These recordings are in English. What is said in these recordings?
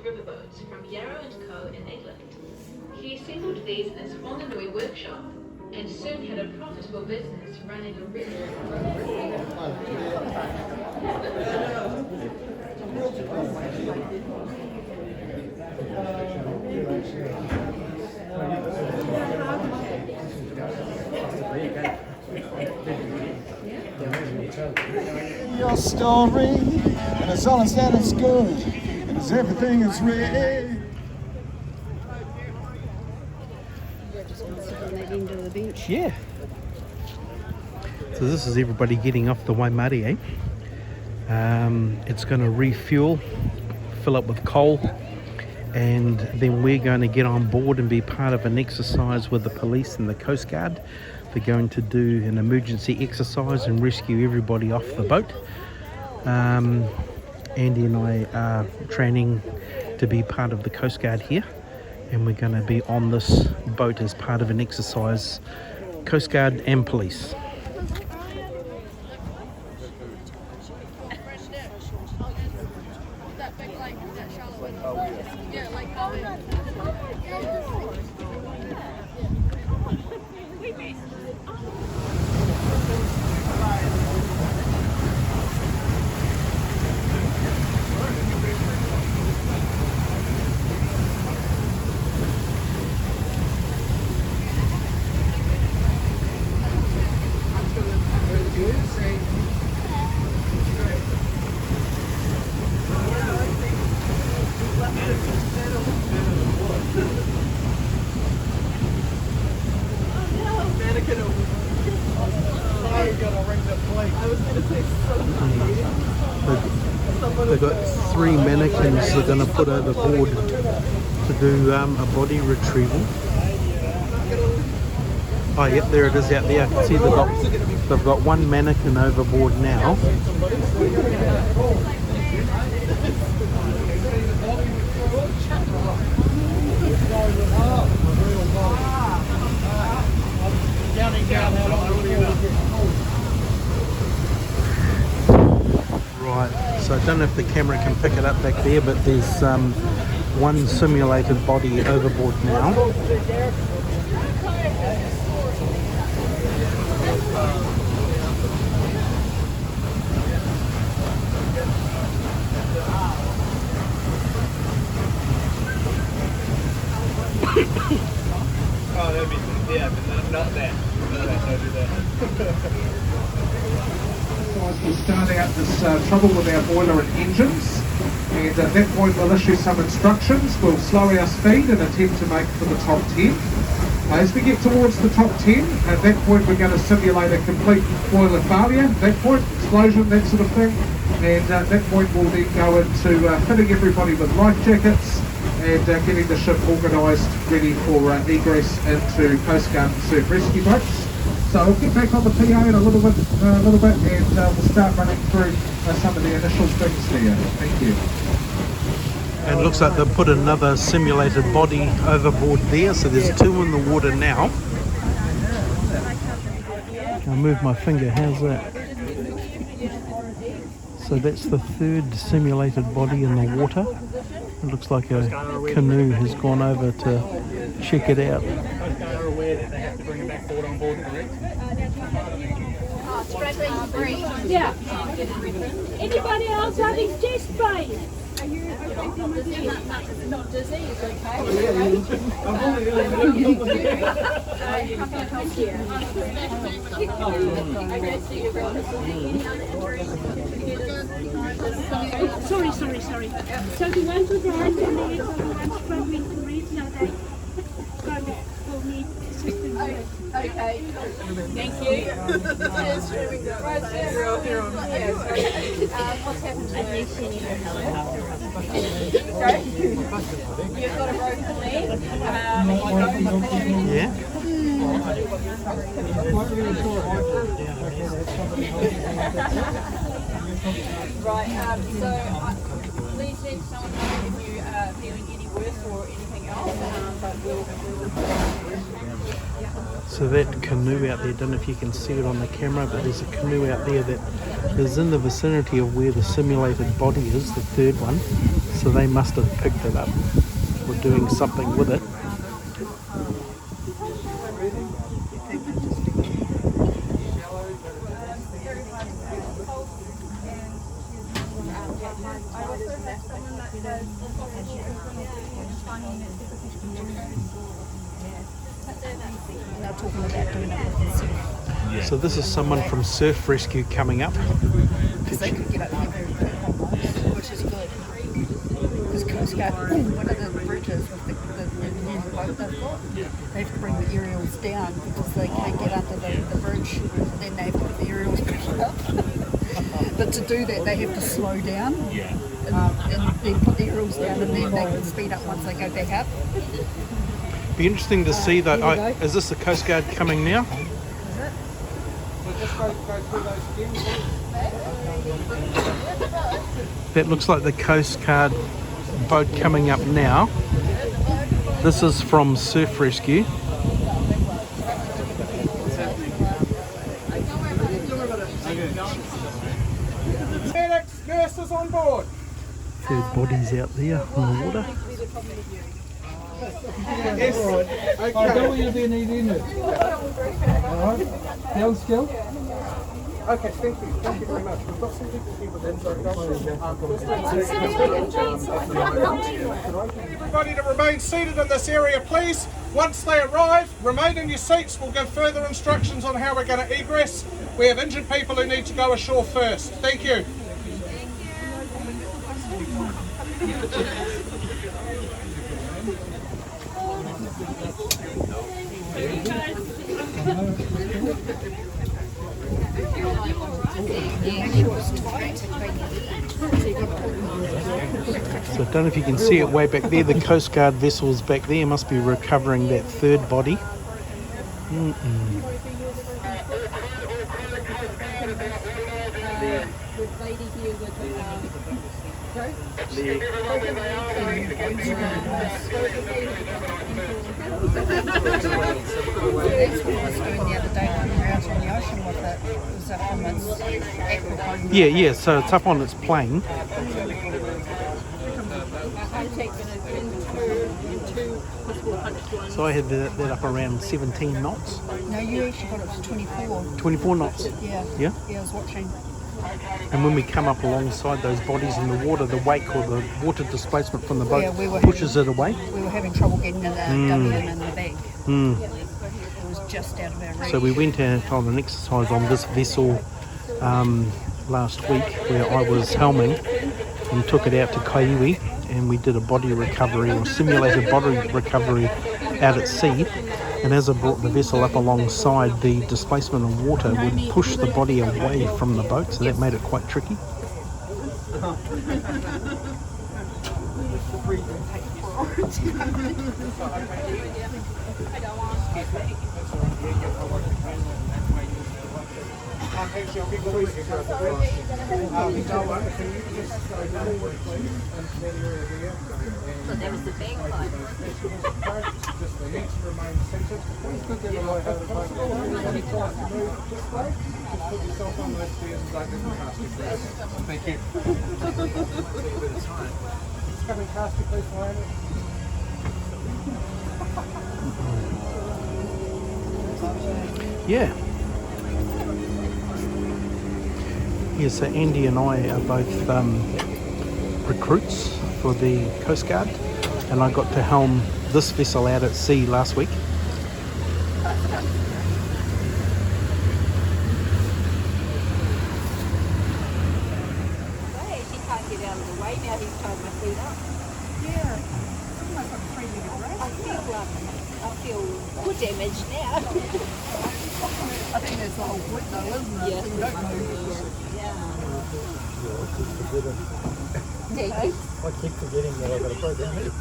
riverboats from Yarrow & Co. in England. He assembled these in his Whanganui workshop and soon had a profitable business running a regular your story, and as long as that is good, and as everything is real. Yeah. So this is everybody getting off the Waimarie, eh? It's going to refuel, fill up with coal, and then we're going to get on board and be part of an exercise with the police and the Coast Guard. They're going to do an emergency exercise and rescue everybody off the boat. Andy and I are training to be part of the Coast Guard here, and we're going to be on this boat as part of an exercise, Coast Guard and police. They've got 3 mannequins they're going to put overboard to do a body retrieval. Oh yep, there it is out there. I can see they've got 1 mannequin overboard now. Right, so I don't know if the camera can pick it up back there, but there's 1 simulated body overboard now. Oh, that'd be, yeah, but not that. Don't do that. We'll start out this trouble with our boiler and engines, and at that point we'll issue some instructions. We'll slow our speed and attempt to make for the top 10. As we get towards the top 10, at that point we're going to simulate a complete boiler failure. At that point, explosion, that sort of thing, and at that point we'll then go into fitting everybody with life jackets and getting the ship organised, ready for egress into Coast Guard and surf rescue boats. So we'll get back on the PA in a little bit, and we'll start running through some of the initial things here. Thank you. And it looks like they've put another simulated body overboard there, so there's 2 in the water now. I'll move my finger, how's that? So that's the 3rd simulated body in the water. It looks like a canoe has gone over to check it out. Are aware that they have to bring it back forward on board, correct? Yeah. Anybody else having chest pain? Are you not disease, okay? Sorry. So the ones with the hands and legs are the ones struggling to breathe now. They will need assistance. Okay, thank you. What's happened to you? Sorry? You've got a broken leg. Yeah? Right, so please let someone know if you are feeling any worse or anything else, but we'll So that canoe out there, don't know if you can see it on the camera, but there's a canoe out there that is in the vicinity of where the simulated body is, the 3rd one. So they must have picked it up or doing something with it. They're talking about doing it with the surf. So this is someone from Surf Rescue coming up. Because they could get up here very quick on those, which is good. Because Coast Guard, one of the bridges with the new boat they've got, they have to bring the aerials down because they can't get under the bridge. Then they have to put the aerials back up. But to do that, they have to slow down. And then put the aerials down, and then they can speed up once they go back up. Be interesting to see though. Is this the Coast Guard coming now? That looks like the Coast Guard boat coming up now. This is from Surf Rescue. Medics, nurses on board. There's bodies out there in the water. Yes. Okay. Down skill. Okay, thank you. Thank you very much. We've got some people then, so everybody to remain seated in this area, please. Once they arrive, remain in your seats. We'll give further instructions on how we're going to egress. We have injured people who need to go ashore first. Thank you. So I don't know if you can see it way back there. The Coast Guard vessels back there must be recovering that third body. That's what I was doing the other day when we were out on the ocean with it. It was up on its aquaphone. Yeah, so it's up on its plane. So I had that up around 17 knots. No, you actually got it to 24. 24 knots. Yeah. Yeah? Yeah, I was watching. And when we come up alongside those bodies in the water, the wake or the water displacement from the boat Yeah, we were pushes it away. We were having trouble getting in the W in the bag. It was just out of our reach. So we went out on an exercise on this vessel last week where I was helming and took it out to Kaiwi, and we did a body recovery or simulated body recovery out at sea. And as I brought the vessel up alongside, the displacement of water would push the body away from the boat, so that made it quite tricky. Actually, I'll be quick. Can you just go forward, please, into that area there? So there was the big one. Just the next remain centered. Please put that away. Just put yourself on those stairs and don't let them cast you, please. Thank you. Just come and cast you, please, Miami. Yeah. Yeah, so Andy and I are both recruits for the Coast Guard, and I got to helm this vessel out at sea last week. He can't get out of the way now, he's tied my feet up. Yeah. Almost like a 3-metre race. I feel good damage now. I think that's the whole point though, isn't it? Yeah. So you don't move. I keep forgetting that I've got a program here.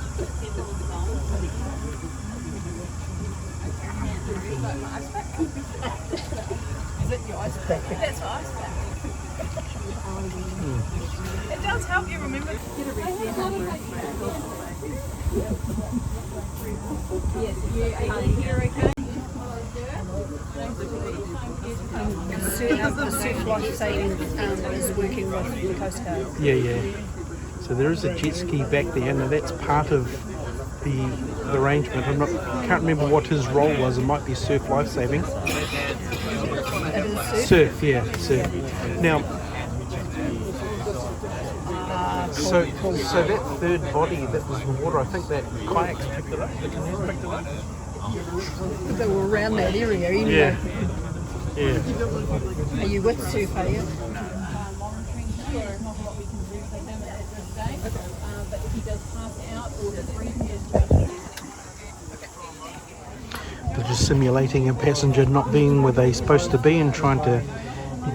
Is it your ice pack? That's ice pack. It does help you remember. You're okay. The surf life saving is working with the Coast Guard. Yeah. So there is a jet ski back there. Now that's part of the arrangement. Can't remember what his role was. It might be surf lifesaving. Surf, yeah, surf. Now, so that third body that was in the water, I think that kayaks picked it up. The canoes picked it up. They were around that area anyway. Yeah. Yeah. Are you with surf, are you? Monitoring him, there's not a lot we can do for him at this stage. But if he does pass out or his breathing is They're just simulating a passenger not being where they're supposed to be and trying to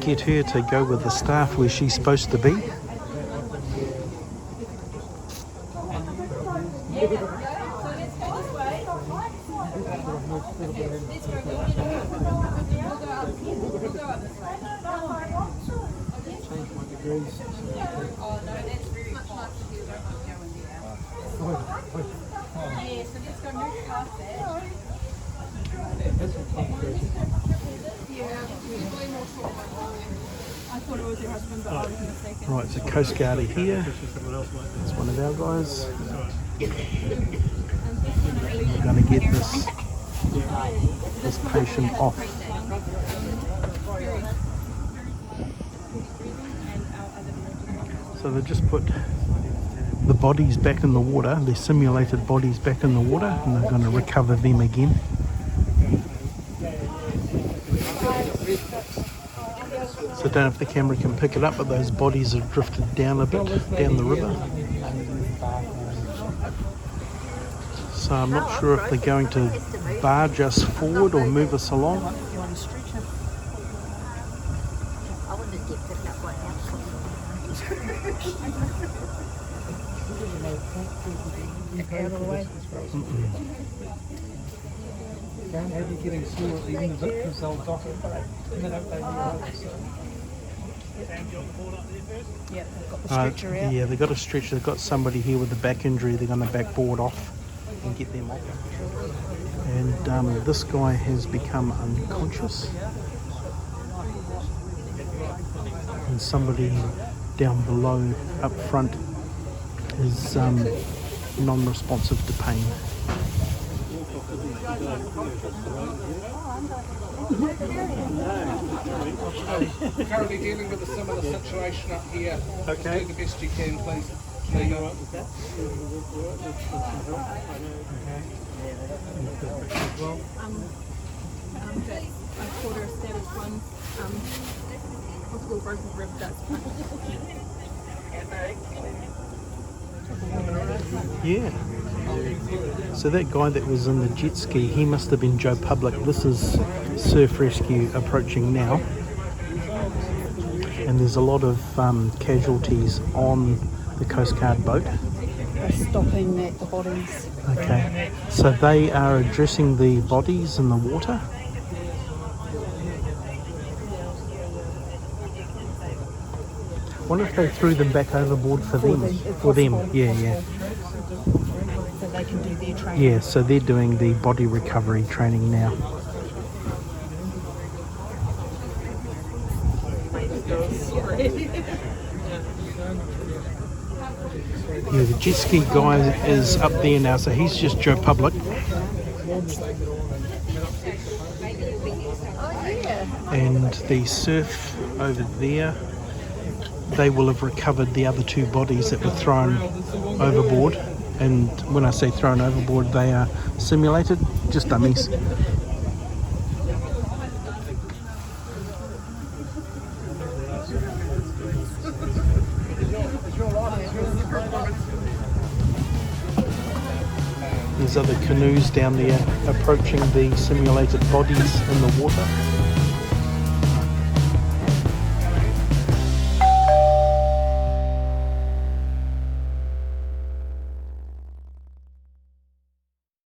get her to go with the staff where she's supposed to be. Right, so Coast Guard are here. That's one of our guys. We're going to get this patient off. So they just put the bodies back in the water, the simulated bodies back in the water, and they're going to recover them again. So I don't know if the camera can pick it up, but those bodies have drifted down a bit, down the river. So I'm not sure if they're going to barge us forward or move us along. You want to stretch it? I wouldn't get picked up right now. Out of the way. Can't have you getting sore at the end of it because they'll dock it and then they realise. Yeah, they've got the stretcher out. Yeah, they've got a stretcher. They've got somebody here with a back injury. They're going to backboard off and get them off. And this guy has become unconscious. And somebody down below, up front, is non-responsive to pain. Currently dealing with a similar situation up here. Okay. Do the best you can, please. Are you alright with that? a quarter established one, possible broken rib, that's fine. Yeah. So that guy that was in the jet ski, he must have been Joe Public. This is Surf Rescue approaching now. And there's a lot of casualties on the Coast Guard boat. They're stopping at the bodies. Okay. So they are addressing the bodies in the water. Wonder if they threw them back overboard for them. For them, yeah, yeah. So they can do their training. Yeah, so they're doing the body recovery training now. Yeah, the jet ski guy is up there now, so he's just Joe Public. And the surf over there, they will have recovered the other two bodies that were thrown overboard. And when I say thrown overboard, they are simulated, just dummies. There's other canoes down there approaching the simulated bodies in the water.